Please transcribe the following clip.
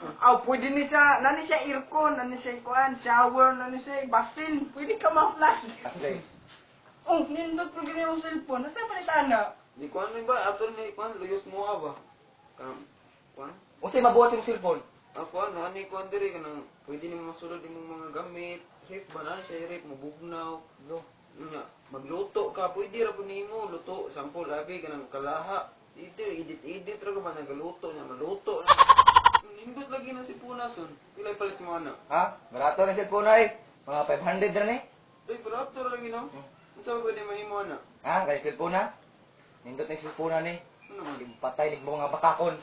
Aw, pwede ni siya, nani siya aircon, nani siya kuan, shower, nani siya basin. Pwede ka ma-flash. Guys, Oh, nindot ko gini yung cellphone. Nasa pa ni Tana? Di kuan ni ba ato ni kuan luyos mo ba? Kuan? unsay mabuhat yung cellphone? Ako ani kuan diri kanang pwede nimo masulod imong mga gamit. Ref ba na siya ref mabugnaw. No. Nya, magluto ka pwede ra pud nimo luto sample abi kanang kalaha. Edit ra ka ba nagaluto nya maluto. Nindot lagi na si punason. Pila palit mo ana? Ha? Barato na cellphone ay. Mga 500 na ni. Ay, barato ra lagi no. Unsa ba pwede mahimo ana? Ha? Kaya cellphone na. Nindot na yung cellphone na ni. Ano man? Patay ni mga bakakon.